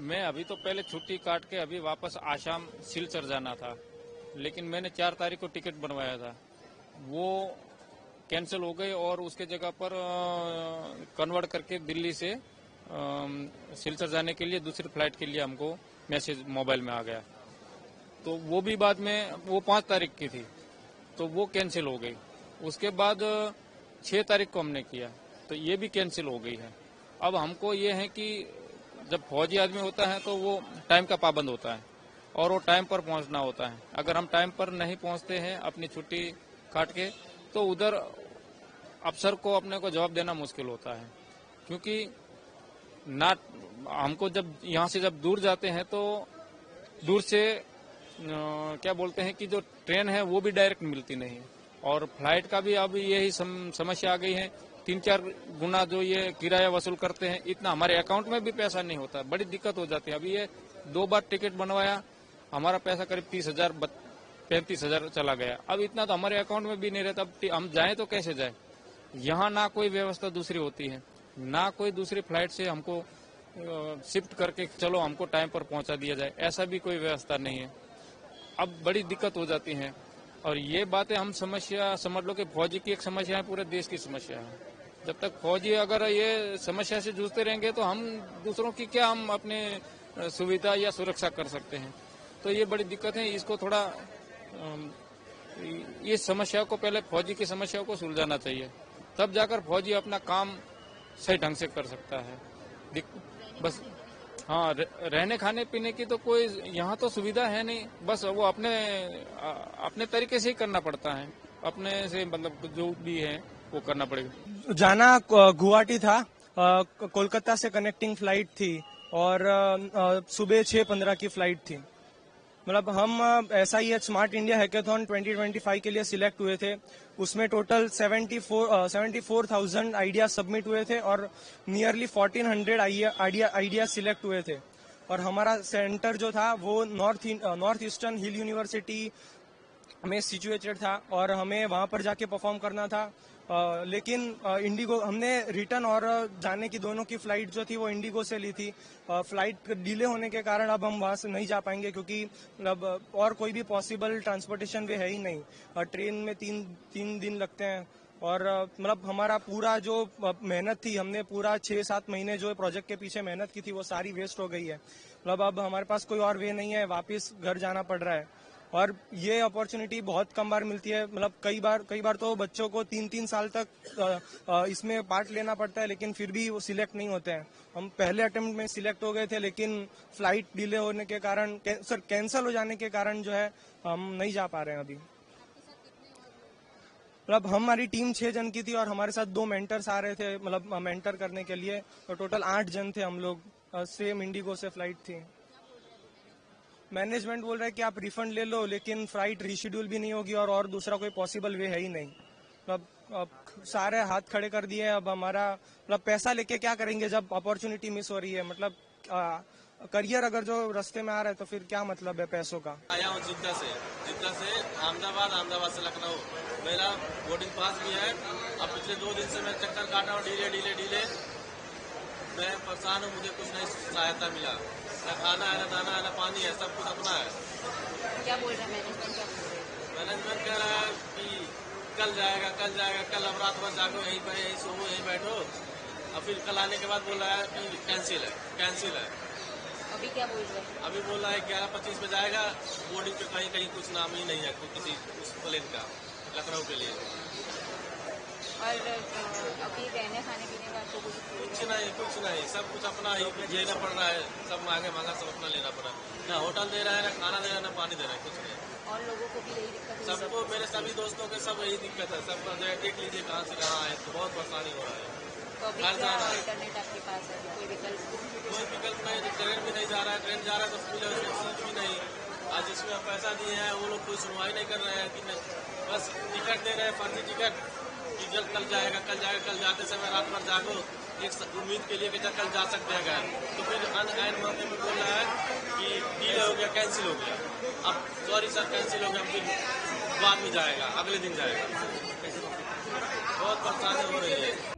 मैं अभी तो पहले छुट्टी काट के अभी वापस आसाम सिलचर जाना था, लेकिन मैंने 4 तारीख को टिकट बनवाया था, वो कैंसिल हो गई और उसके जगह पर कन्वर्ट करके दिल्ली से सिलचर जाने के लिए दूसरी फ्लाइट के लिए हमको मैसेज मोबाइल में आ गया। तो वो भी बाद में वो 5 तारीख की थी, तो वो कैंसिल हो गई। उसके बाद 6 तारीख को हमने किया, तो ये भी कैंसिल हो गई है। अब हमको ये है कि जब फौजी आदमी होता है तो वो टाइम का पाबंद होता है और वो टाइम पर पहुंचना होता है। अगर हम टाइम पर नहीं पहुंचते हैं अपनी छुट्टी काट के, तो उधर अफसर को अपने को जवाब देना मुश्किल होता है, क्योंकि ना हमको जब यहाँ से जब दूर जाते हैं तो दूर से क्या बोलते हैं कि जो ट्रेन है वो भी डायरेक्ट मिलती नहीं, और फ्लाइट का भी अब यही समस्या आ गई है। 3-4 गुना जो ये किराया वसूल करते हैं, इतना हमारे अकाउंट में भी पैसा नहीं होता, बड़ी दिक्कत हो जाती है। अभी ये 2 बार टिकट बनवाया, हमारा पैसा करीब 30,000 35,000 चला गया। अब इतना तो हमारे अकाउंट में भी नहीं रहता। अब हम जाएं तो कैसे जाएं? यहाँ ना कोई व्यवस्था दूसरी होती है, ना कोई दूसरी फ्लाइट से हमको शिफ्ट करके चलो हमको टाइम पर पहुंचा दिया जाए, ऐसा भी कोई व्यवस्था नहीं है। अब बड़ी दिक्कत हो जाती है, और ये बातें हम समस्या समझ लो कि फौजी की एक समस्या है, पूरे देश की समस्या है। जब तक फौजी अगर ये समस्या से जूझते रहेंगे तो हम दूसरों की क्या हम अपने सुविधा या सुरक्षा कर सकते हैं। तो ये बड़ी दिक्कत है। इसको थोड़ा ये समस्या को पहले फौजी की समस्या को सुलझाना चाहिए, तब जाकर फौजी अपना काम सही ढंग से कर सकता है। बस हाँ, रहने खाने पीने की तो कोई यहाँ तो सुविधा है नहीं, बस वो अपने तरीके से ही करना पड़ता है, अपने से मतलब जो भी है वो करना पड़ेगा। जाना गुवाहाटी था, कोलकाता से कनेक्टिंग फ्लाइट थी और सुबह 6:15 की फ्लाइट थी। मतलब हम SIH स्मार्ट इंडिया हैकेथॉन 2025 के लिए सिलेक्ट हुए थे। उसमें टोटल 74,000 आइडिया सबमिट हुए थे और नियरली 1,400 आइडिया सिलेक्ट हुए थे। और हमारा सेंटर जो था वो नॉर्थ ईस्टर्न हिल यूनिवर्सिटी में सिचुएटेड था और हमें वहां पर जाके परफॉर्म करना था। लेकिन इंडिगो हमने रिटर्न और जाने की दोनों की फ्लाइट जो थी वो इंडिगो से ली थी। फ्लाइट डिले होने के कारण अब हम वहां से नहीं जा पाएंगे, क्योंकि अब और कोई भी पॉसिबल ट्रांसपोर्टेशन वे है ही नहीं। ट्रेन में तीन दिन लगते हैं और मतलब हमारा पूरा जो मेहनत थी, हमने पूरा 6-7 महीने जो प्रोजेक्ट के पीछे मेहनत की थी वो सारी वेस्ट हो गई है। मतलब अब हमारे पास कोई और वे नहीं है, वापस घर जाना पड़ रहा है। और ये अपॉर्चुनिटी बहुत कम बार मिलती है। मतलब कई बार तो बच्चों को 3-3 साल तक इसमें पार्ट लेना पड़ता है, लेकिन फिर भी वो सिलेक्ट नहीं होते हैं। हम पहले अटेम्प्ट में सिलेक्ट हो गए थे, लेकिन फ्लाइट डिले होने के कारण कैंसिल हो जाने के कारण जो है हम नहीं जा पा रहे हैं अभी। मतलब हमारी टीम 6 जन की थी और हमारे साथ 2 मेंटर्स आ रहे थे, मतलब मेंटर करने के लिए। तो टोटल 8 जन थे हम लोग। सेम इंडिगो से फ्लाइट थी। मैनेजमेंट बोल रहा है कि आप रिफंड ले लो, लेकिन फ्लाइट रीशेड्यूल भी नहीं होगी और दूसरा कोई पॉसिबल वे है ही नहीं। अब सारे हाथ खड़े कर दिए। अब हमारा मतलब पैसा लेके क्या करेंगे जब अपॉर्चुनिटी मिस हो रही है। मतलब करियर अगर जो रास्ते में आ रहा है तो फिर क्या मतलब है पैसों का। आया हूँ जिद्दा से अहमदाबाद से लखनऊ। मेरा बोर्डिंग पास भी है। अब पिछले 2 दिन से मैं चक्कर काटा हूँ, डिले। मैं परेशान हूँ, मुझे कुछ नहीं सहायता मिला। न खाना है, न दाना है, न पानी है, सब कुछ अपना है। क्या बोल रहा है मैनेजमेंट कह रहा है कि कल जाएगा, कल अब रात भर जागो, यहीं सोओ, यहीं बैठो। और फिर कल आने के बाद बोल रहा है कि कैंसिल है। अभी क्या बोल रहे हैं? अभी बोल रहा है 11:25 पे जाएगा। बोर्डिंग पे कहीं कुछ नाम ही नहीं है किसी उस प्लेन का लखनऊ के लिए। और अभी रहने खाने पीने का आपको कुछ नहीं, सब कुछ अपना ही लेना पड़ रहा है। सब मांगा सब अपना लेना पड़ा। ना होटल दे रहा है, ना खाना दे रहा है, ना पानी दे रहा है, कुछ नहीं। और लोगों को भी यही दिक्कत है? सबको, मेरे सभी दोस्तों के सब यही दिक्कत है। सबका देख लीजिए कहाँ से कहाँ है, तो बहुत परेशानी हो रहा है। तो अभी क्या अल्टरनेट आपके पास है? कोई विकल्प नहीं। ट्रेन भी नहीं जा रहा है, ट्रेन जा रहा है तो सीट भी नहीं। आज जिसमें पैसा दिए हैं वो लोग कोई सुनवाई नहीं कर रहे हैं कि बस टिकट दे रहे हैं, फर्जी टिकट कि जब कल जाएगा। कल जाते समय रात भर जागो, एक उम्मीद के लिए कि जब कल जा सकते हैं घर, तो फिर अनआइन मौके में बोल रहा है कि डिले हो गया, कैंसिल हो गया। अब सॉरी सर, कैंसिल हो गया, फिर बाद में जाएगा, अगले दिन जाएगा। बहुत परेशानी हो रही है।